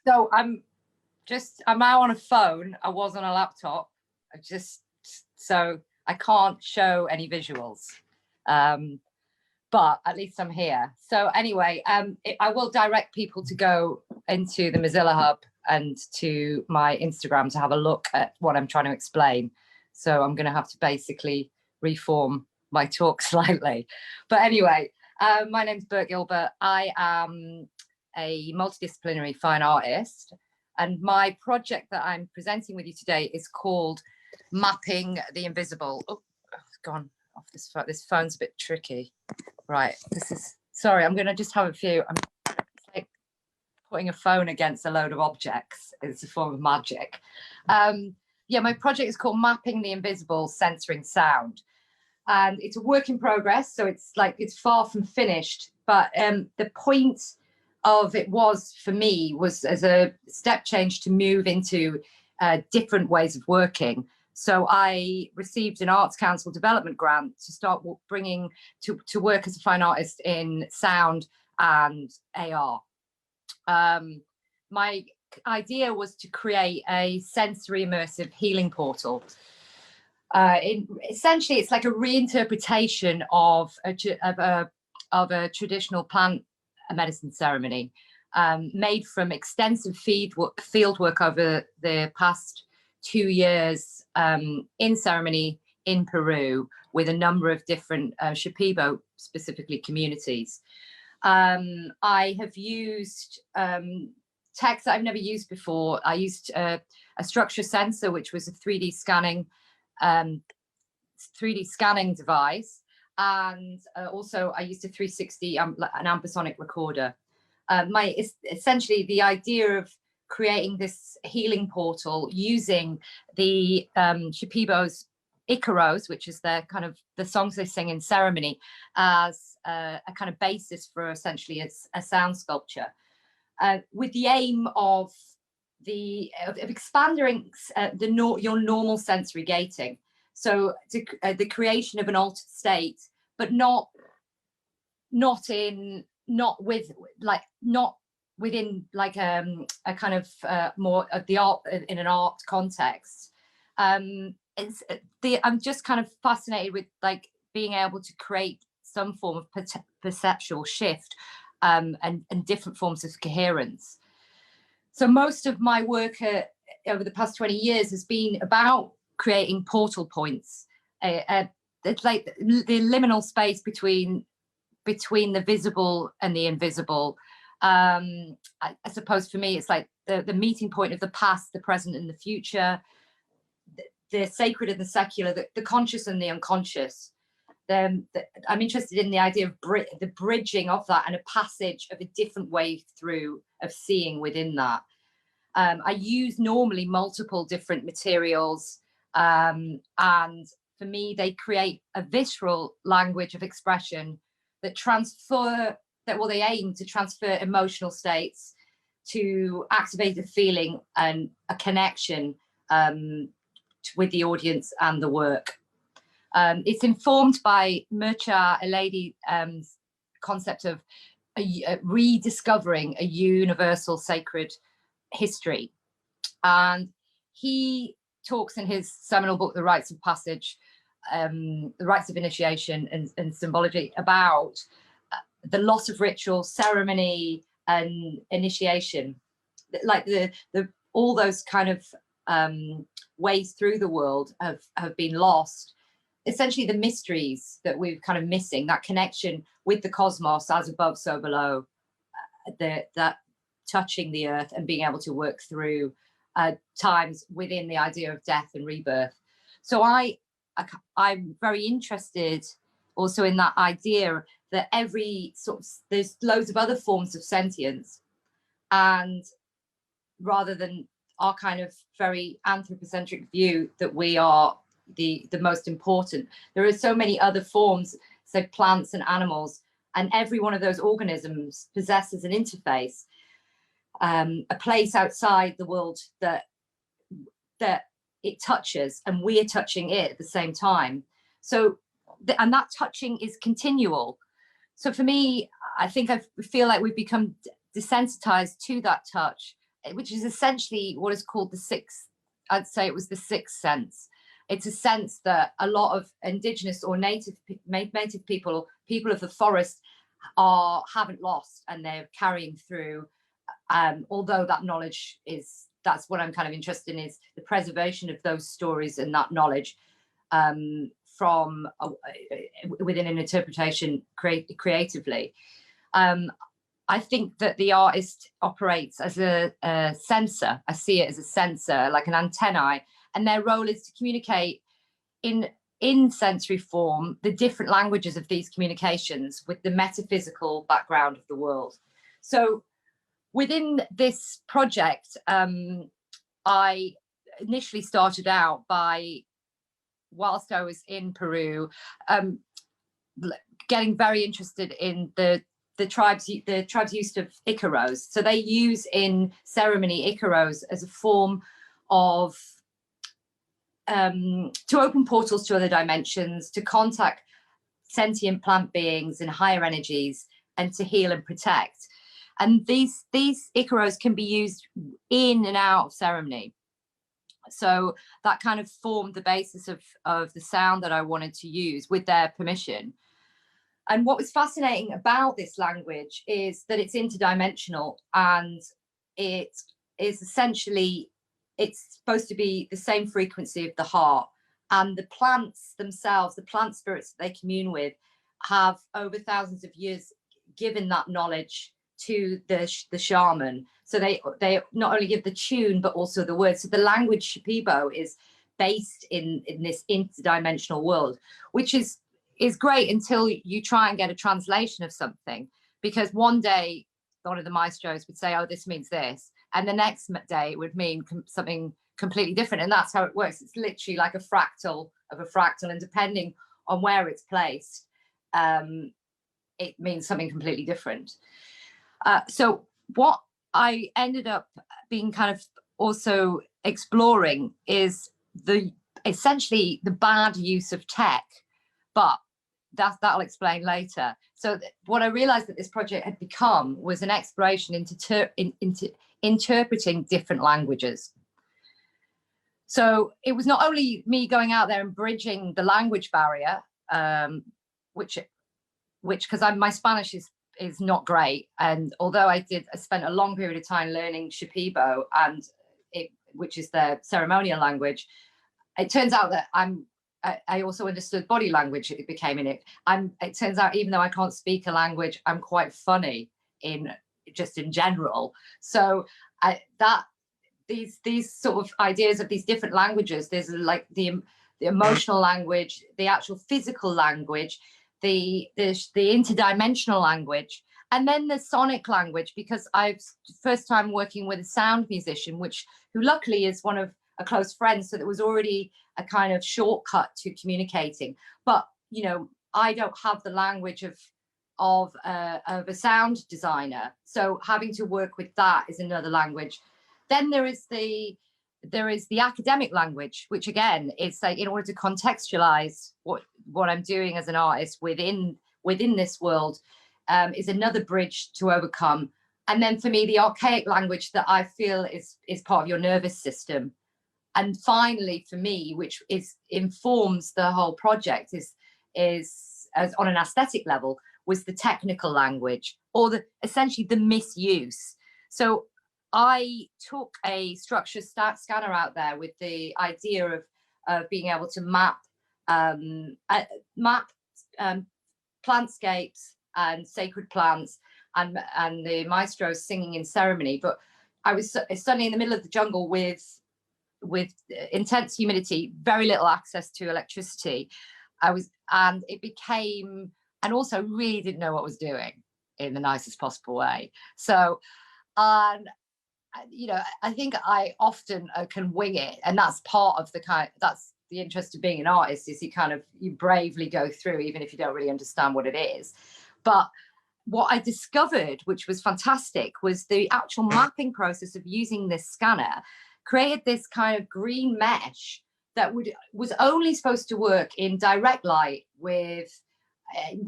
So I'm now on a phone. I was on a laptop. So I can't show any visuals. But at least I'm here. So anyway, I will direct people to go into the Mozilla Hub and to my Instagram to have a look at what I'm trying to explain. So I'm going to have to basically reform my talk slightly. But anyway, my name's Bert Gilbert. I am a multidisciplinary fine artist. And my project that I'm presenting with you today is called Mapping the Invisible. Oh, it's gone off this phone. This phone's a bit tricky. Right, sorry, I'm going to just have a few. I'm like putting a phone against a load of objects. It's a form of magic. Yeah, my project is called Mapping the Invisible, Censoring Sound. And it's a work in progress, so it's far from finished. But the point of it was, for me, was as a step change to move into different ways of working. So I received an Arts Council development grant to start bringing to work as a fine artist in sound and AR. My idea was to create a sensory immersive healing portal. Essentially, it's like a reinterpretation of a traditional plant medicine ceremony made from extensive field work over the past 2 years in ceremony in Peru with a number of different Shipibo, specifically communities. I have used text that I've never used before. I used a structure sensor, which was a 3D scanning device, and also I used a 360 an ambisonic recorder. Essentially the idea of creating this healing portal using the Shipibo's Icaros, which is their kind of the songs they sing in ceremony, as a kind of basis for essentially a sound sculpture, with the aim of expanding your normal sensory gating. So the creation of an altered state, but not within like a kind of more of the art in an art context. I'm just kind of fascinated with like being able to create some form of perceptual shift and different forms of coherence. So most of my work over the past 20 years has been about creating portal points. It's like the liminal space between the visible and the invisible. I suppose for me, it's like the meeting point of the past, the present, and the future, the sacred and the secular, the conscious and the unconscious. I'm interested in the idea of the bridging of that and a passage of a different way through of seeing within that. I use normally multiple different materials, and for me, they create a visceral language of expression that they aim to transfer emotional states, to activate a feeling and a connection with the audience and the work. It's informed by Mircea Eliade's concept of rediscovering a universal sacred history. And he talks in his seminal book, The Rites of Passage, the Rites of Initiation and Symbology, about the loss of ritual, ceremony, and initiation, like all those kind of ways through the world have been lost. Essentially, the mysteries that we're kind of missing, that connection with the cosmos, as above, so below, that touching the earth and being able to work through times within the idea of death and rebirth. So I'm very interested also in that idea that there's loads of other forms of sentience, and rather than our kind of very anthropocentric view that we are the most important, there are so many other forms, so plants and animals, and every one of those organisms possesses an interface, a place outside the world that it touches, and we're touching it at the same time. So, and that touching is continual. So for me, I think I feel like we've become desensitized to that touch, which is essentially what is called the sixth, I'd say it was the sixth sense. It's a sense that a lot of indigenous or native people, people of the forest, haven't lost, and they're carrying through. Although that knowledge is, that's what I'm kind of interested in, is the preservation of those stories and that knowledge from within an interpretation creatively. I think that the artist operates as a sensor. I see it as a sensor, like an antennae, and their role is to communicate in sensory form the different languages of these communications with the metaphysical background of the world. So within this project, I initially started out by, whilst I was in Peru, getting very interested in the tribes' use of icaros. So they use in ceremony icaros as a form of to open portals to other dimensions, to contact sentient plant beings and higher energies, and to heal and protect. And these icaros can be used in and out of ceremony. So that kind of formed the basis of the sound that I wanted to use with their permission. And what was fascinating about this language is that it's interdimensional, and it is essentially, it's supposed to be the same frequency of the heart. And the plants themselves, the plant spirits that they commune with, have over thousands of years given that knowledge to the shaman. So they not only give the tune, but also the words. So the language Shipibo is based in this interdimensional world, which is great until you try and get a translation of something. Because one day, one of the maestros would say, oh, this means this. And the next day it would mean something completely different. And that's how it works. It's literally like a fractal of a fractal. And depending on where it's placed, it means something completely different. So what I ended up being kind of also exploring is essentially the bad use of tech, but that'll explain later. So what I realized that this project had become was an exploration into interpreting different languages. So it was not only me going out there and bridging the language barrier, which because my Spanish is not great, and although I spent a long period of time learning Shipibo, and which is their ceremonial language, it turns out that I also understood body language. It became in it. It turns out, even though I can't speak a language, I'm quite funny in general. So these sort of ideas of these different languages, there's like the emotional language, the actual physical language, the interdimensional language, and then the sonic language, because I've first time working with a sound musician, who luckily is one of a close friend, so there was already a kind of shortcut to communicating. But you know, I don't have the language of a sound designer, so having to work with that is another language. Then there is the academic language, which again is like, in order to contextualize what I'm doing as an artist within this world, is another bridge to overcome. And then for me, the archaic language that I feel is part of your nervous system. And finally, for me, which informs the whole project, is as on an aesthetic level, was the technical language, or essentially the misuse. So I took a structured scanner out there with the idea of being able to map plantscapes and sacred plants and the maestros singing in ceremony. But I was suddenly in the middle of the jungle with intense humidity, very little access to electricity. And also really didn't know what I was doing in the nicest possible way. So, you know, I think I often can wing it, and that's part of that's the interest of being an artist, is you bravely go through, even if you don't really understand what it is. But what I discovered, which was fantastic, was the actual mapping process of using this scanner created this kind of green mesh that was only supposed to work in direct light with,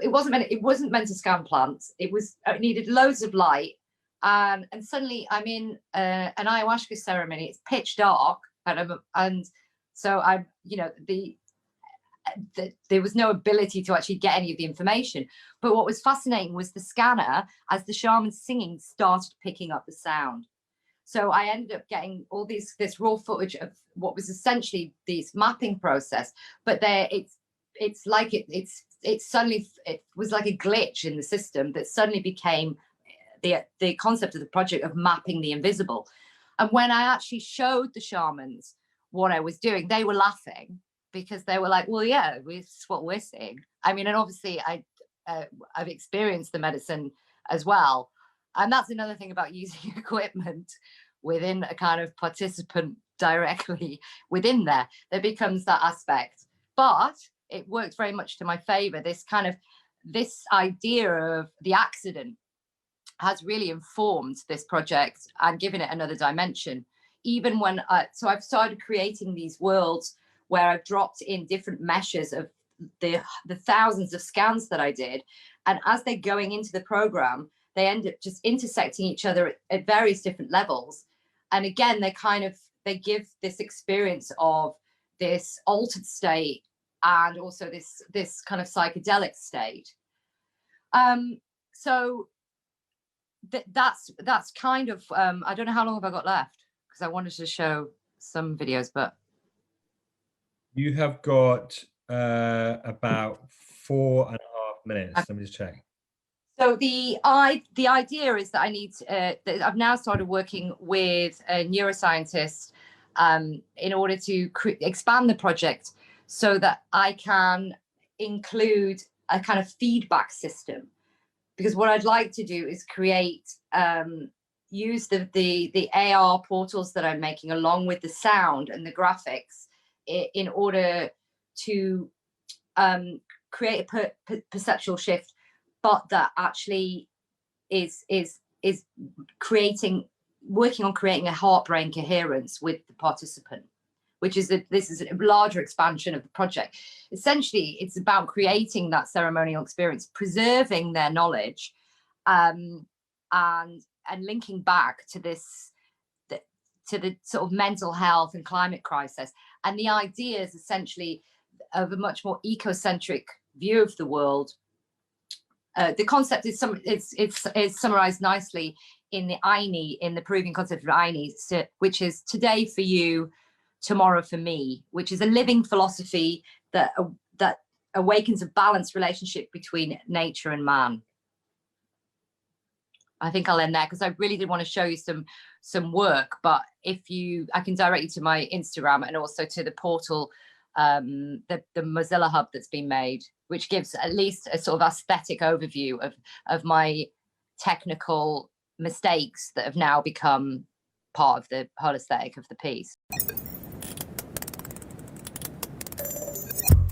it wasn't meant to scan plants. It needed loads of light And suddenly I'm in an ayahuasca ceremony. It's pitch dark, and so I, you know, there was no ability to actually get any of the information. But what was fascinating was the scanner, as the shaman's singing, started picking up the sound. So I ended up getting all this raw footage of what was essentially this mapping process, but it's like it suddenly, it was like a glitch in the system that suddenly became the concept of the project of mapping the invisible. And when I actually showed the shamans what I was doing, they were laughing, because they were like, well, yeah, it's what we're seeing. I mean, and obviously I've experienced the medicine as well. And that's another thing about using equipment within a kind of participant directly within there becomes that aspect. But it worked very much to my favor. This idea of the accident has really informed this project and given it another dimension. Even when so I've started creating these worlds where I've dropped in different meshes of the thousands of scans that I did, and as they're going into the program, they end up just intersecting each other at various different levels. And again, they give this experience of this altered state and also this kind of psychedelic state. So that's kind of I don't know how long have I got left, because I wanted to show some videos, but you have got about 4.5 minutes. Let me just check. So the idea is that I need that I've now started working with a neuroscientist in order to expand the project so that I can include a kind of feedback system. Because what I'd like to do is create, use the AR portals that I'm making along with the sound and the graphics in order to create a perceptual shift, but that actually is working on creating a heart-brain coherence with the participant, which is this is a larger expansion of the project. Essentially, it's about creating that ceremonial experience, preserving their knowledge, and linking back to the sort of mental health and climate crisis. And the idea is essentially of a much more ecocentric view of the world. The concept is it's summarized nicely in the Aini, in the Peruvian concept of Aini, which is today for you, tomorrow for me, which is a living philosophy that awakens a balanced relationship between nature and man. I think I'll end there because I really did want to show you some work, but I can direct you to my Instagram and also to the portal, the Mozilla hub that's been made, which gives at least a sort of aesthetic overview of my technical mistakes that have now become part of the whole aesthetic of the piece.